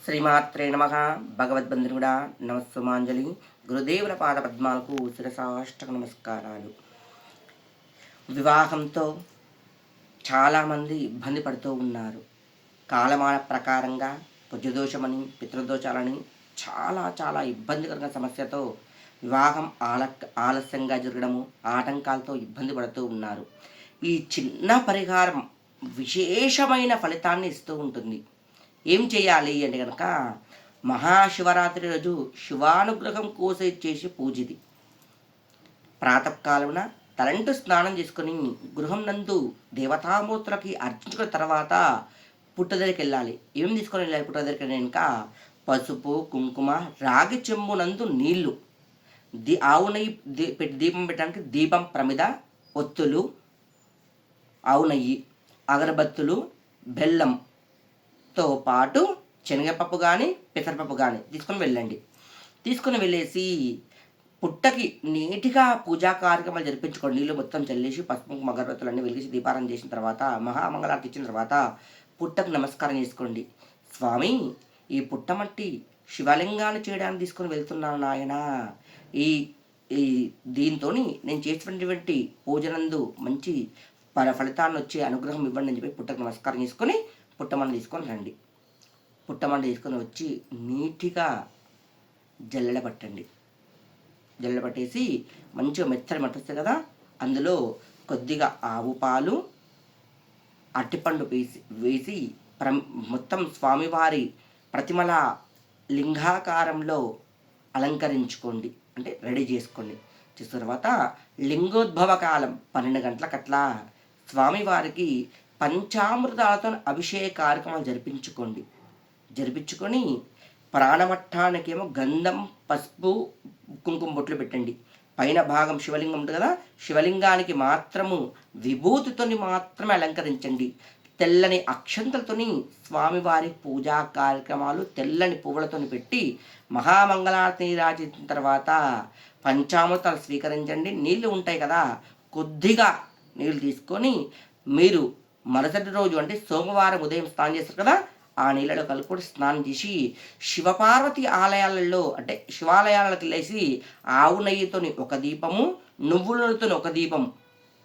శ్రీమాత్రే నమః. భగవద్బంధుడా నమస్సుమాంజలి. గురుదేవుల పాద పద్మాలకు శిరసాష్టక నమస్కారాలు. వివాహంతో చాలామంది ఇబ్బంది పడుతూ ఉన్నారు. కాలమాన ప్రకారంగా కుజదోషమని పితృదోషాలని చాలా ఇబ్బందికరమైన సమస్యతో వివాహం ఆలస్యంగా జరగడము, ఆటంకాలతో ఇబ్బంది పడుతూ ఉన్నారు. ఈ చిన్న పరిహారం విశేషమైన ఫలితాన్ని ఇస్తూ ఉంటుంది. ఏం చేయాలి అంటే కనుక, మహాశివరాత్రి రోజు శివానుగ్రహం కోసం చేసి పూజిది. ప్రాతకాలమున తలంటు స్నానం చేసుకొని గృహం నందు దేవతామూర్తులకి అర్చించుకున్న తర్వాత పుట్ట దగ్గరికి వెళ్ళాలి. ఏం తీసుకొని వెళ్ళాలి పుట్ట దగ్గరికి వెనుక? పసుపు, కుంకుమ, రాగి చెంబు నందు నీళ్లు, ఆవు నెయ్యి పెట్టి దీపం పెట్టడానికి దీపం ప్రమిద, ఒత్తులు, ఆవు నెయ్యి, అగరబత్తులు, బెల్లంతో పాటు శనగపప్పు కానీ పెసరపప్పు కానీ తీసుకొని వెళ్ళండి. తీసుకొని వెళ్ళేసి పుట్టకి నీటిగా పూజా కార్యక్రమాలు జరిపించుకోండి. నీళ్ళు మొత్తం చల్లేసి పసుపు అగరబత్తులన్నీ వెలిగించి దీపారాధన చేసిన తర్వాత, మహామంగళారతి ఇచ్చిన తర్వాత పుట్టకు నమస్కారం చేసుకోండి. స్వామి, ఈ పుట్టమట్టి శివలింగాన్ని చేయడానికి తీసుకొని వెళ్తున్నాను నాయన. ఈ ఈ దీంతో నేను చేసినటువంటి పూజనందు మంచి ఫలితాన్ని వచ్చే అనుగ్రహం ఇవ్వండి అని చెప్పి పుట్టకు నమస్కారం చేసుకొని పుట్టమండ తీసుకొని రండి. పుట్టమండ తీసుకొని వచ్చి నీట్గా జల్లెడ పట్టండి. జల్లెడ పట్టేసి మంచిగా మెత్తని మట్టొస్తుంది కదా, అందులో కొద్దిగా ఆవు పాలు, అరటిపండు వేసి మొత్తం స్వామివారి ప్రతిమల లింగాకారంలో అలంకరించుకోండి. అంటే రెడీ చేసుకోండి. చేసిన తర్వాత లింగోద్భవ కాలం 12 గంటలకట్లా స్వామివారికి పంచామృతాలతో అభిషేక కార్యక్రమాలు జరిపించుకొని ప్రాణమట్టానికేమో గంధం, పసుపు, కుంకుమ బొట్లు పెట్టండి. పైన భాగం శివలింగం ఉంటుంది కదా, శివలింగానికి మాత్రము విభూతితోని మాత్రమే అలంకరించండి. తెల్లని అక్షంతలతోని స్వామివారి పూజా కార్యక్రమాలు తెల్లని పువ్వులతో పెట్టి మహామంగళారతి రాసిన తర్వాత పంచామృతాలు స్వీకరించండి. నీళ్లు ఉంటాయి కదా, కొద్దిగా నీళ్ళు తీసుకొని మీరు మరుసటి రోజు అంటే సోమవారం ఉదయం స్నానం చేస్తారు కదా, ఆ నీళ్ళలో కలుపుకొని స్నానం చేసి శివపార్వతి ఆలయాలలో అంటే శివాలయాలకు వెళ్ళేసి ఆవు నెయ్యితోని ఒక దీపము, నువ్వులతో ఒక దీపం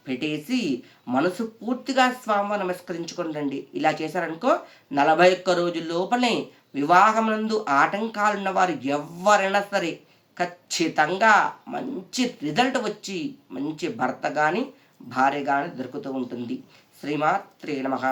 పెట్టేసి మనసు పూర్తిగా స్వామి నమస్కరించుకొని రండి. ఇలా చేశారనుకో 41 రోజుల లోపలే వివాహమునందు ఆటంకాలున్న వారు ఎవరైనా సరే ఖచ్చితంగా మంచి రిజల్ట్ వచ్చి మంచి భర్త కానీ భార్య కానీ దొరుకుతూ ఉంటుంది. శ్రీమాత్రే నమః.